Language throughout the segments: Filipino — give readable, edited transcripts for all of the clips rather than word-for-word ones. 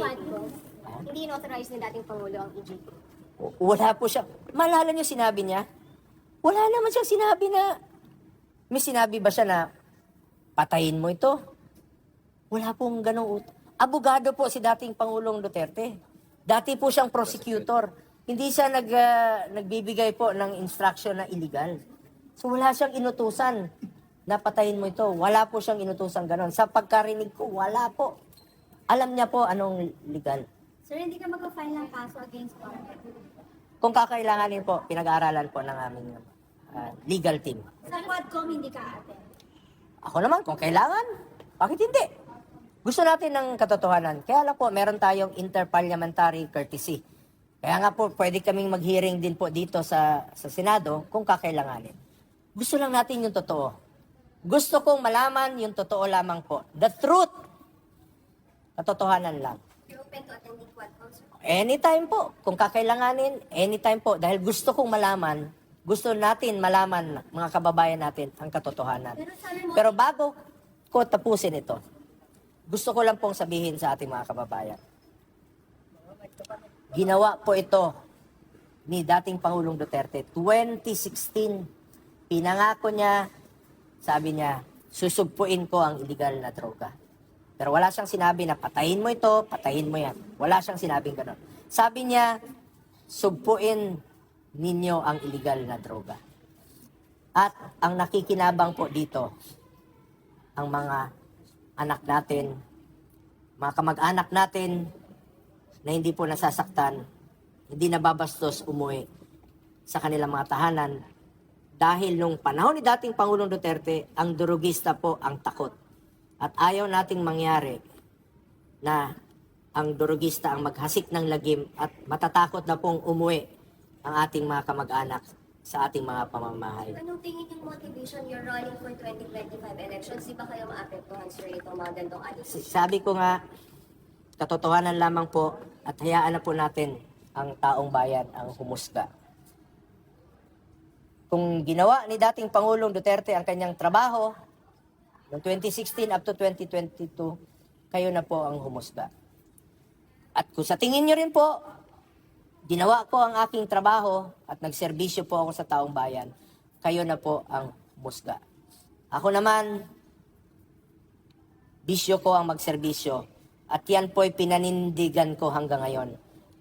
Quadco, hindi in-authorize ni dating Pangulo ang EJK. Wala po siya. Maalala niyo sinabi niya? Wala naman siyang sinabi na, may sinabi ba siya na, patayin mo ito? Wala pong ganong abogado po si dating Pangulong Duterte. Dati po siyang prosecutor. Hindi siya nagbibigay po ng instruction na illegal. So wala siyang inutusan na patayin mo ito. Wala po siyang inutusan ganon. Sa pagkarinig ko, wala po. Alam niya po anong legal. Sir, hindi ka mag-file ng kaso against Quadco? Kung kakailanganin po, pinag-aaralan po ng aming legal team. Sa Quadcom, hindi ka ate. Ako naman, kung kailangan, bakit hindi? Gusto natin ng katotohanan. Kaya lang po, meron tayong interparliamentary courtesy. Kaya nga po, pwede kaming mag-hearing din po dito sa Senado kung kakailanganin. Gusto lang natin yung totoo. Gusto kong malaman yung totoo lamang po. The truth. Katotohanan lang. You're open to attending Quadcom, sir? Anytime po. Kung kakailanganin, anytime po. Dahil gusto kong malaman, gusto natin malaman, mga kababayan natin, ang katotohanan. Pero bago ko tapusin ito, gusto ko lang pong sabihin sa ating mga kababayan. Ginawa po ito ni dating Pangulong Duterte. 2016, pinangako niya, sabi niya, susugpuin ko ang illegal na droga. Pero wala siyang sinabi na patayin mo ito, patayin mo yan. Wala siyang sinabing gano'n. Sabi niya, sugpuin ninyo ang illegal na droga. At ang nakikinabang po dito, ang mga anak natin, mga kamag-anak natin na hindi po nasasaktan, hindi nababastos umuwi sa kanilang mga tahanan dahil nung panahon ni dating Pangulong Duterte, ang durugista po ang takot. At ayaw nating mangyari na ang durugista ang maghasik ng lagim at matatakot na pong umuwi ang ating mga kamag-anak sa ating mga pamamahay. Anong tingin yung motivation you're running for 2025 elections? Di ba kayo maapektuhan, sir, itong mga gandong alisin? Sabi ko nga, katotohanan lamang po at hayaan na po natin ang taong bayan ang humusga. Kung ginawa ni dating Pangulong Duterte ang kanyang trabaho, noong 2016 up to 2022, kayo na po ang humusga. At kung sa tingin nyo rin po, ginawa ko ang aking trabaho at nagserbisyo po ako sa taong bayan, kayo na po ang humusga. Ako naman, bisyo ko ang magserbisyo at yan po'y pinanindigan ko hanggang ngayon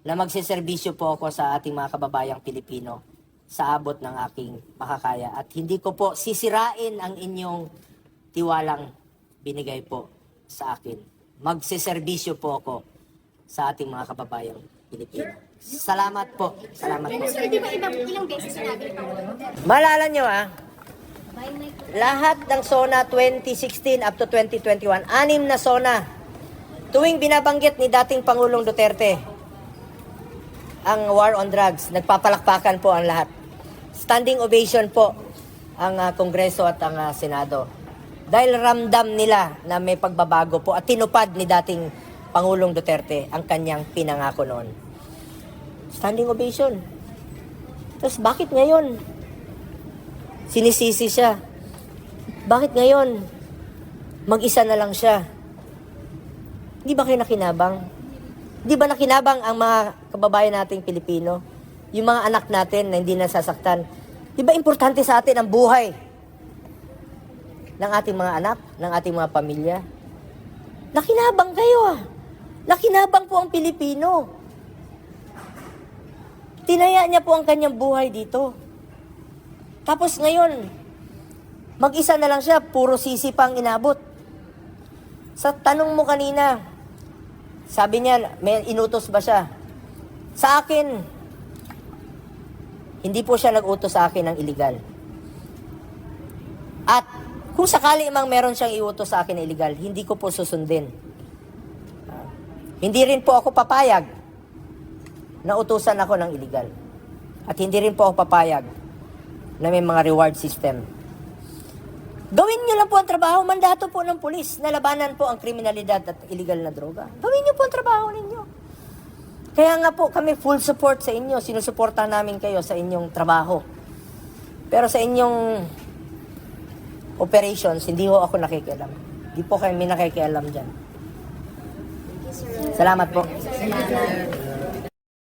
na magseserbisyo po ako sa ating mga kababayang Pilipino sa abot ng aking makakaya. At hindi ko po sisirain ang inyong tiwalang binigay po sa akin. Magseserbisyo po ako sa ating mga kababayang Pilipino. Salamat po. Salamat po. Sir, di ba ilang beses sinabi ni Pangulong Duterte? Malala nyo By my lahat ng SONA 2016 up to 2021, 6 na SONA. Tuwing binabanggit ni dating Pangulong Duterte ang war on drugs, nagpapalakpakan po ang lahat. Standing ovation po ang Kongreso at ang Senado. Dahil ramdam nila na may pagbabago po at tinupad ni dating Pangulong Duterte ang kanyang pinangako noon. Standing ovation. Tapos bakit ngayon sinisisi siya? Bakit ngayon mag-isa na lang siya? Di ba kayo nakinabang? Di ba nakinabang ang mga kababayan nating Pilipino? Yung mga anak natin na hindi nasasaktan. Di ba importante sa atin ang buhay ng ating mga anak, ng ating mga pamilya? Nakinabang kayo Nakinabang po ang Pilipino. Tinaya niya po ang kanyang buhay dito. Tapos ngayon, mag-isa na lang siya, puro sisi pang inabot. Sa tanong mo kanina, sabi niya, may inutos ba siya? Sa akin, hindi po siya nag-utos sa akin ng illegal. At kung sakali mang meron siyang iutos sa akin na illegal, hindi ko po susundin. Hindi rin po ako papayag na utusan ako ng illegal. At hindi rin po ako papayag na may mga reward system. Gawin niyo lang po ang trabaho, mandato po ng pulis na labanan po ang kriminalidad at illegal na droga. Gawin niyo po ang trabaho ninyo. Kaya nga po kami full support sa inyo. Sinusuportahan namin kayo sa inyong trabaho. Pero sa inyong operations, hindi ho ako nakikialam. Hindi po kami nakikialam dyan. Sir. Salamat po. Sir Alan.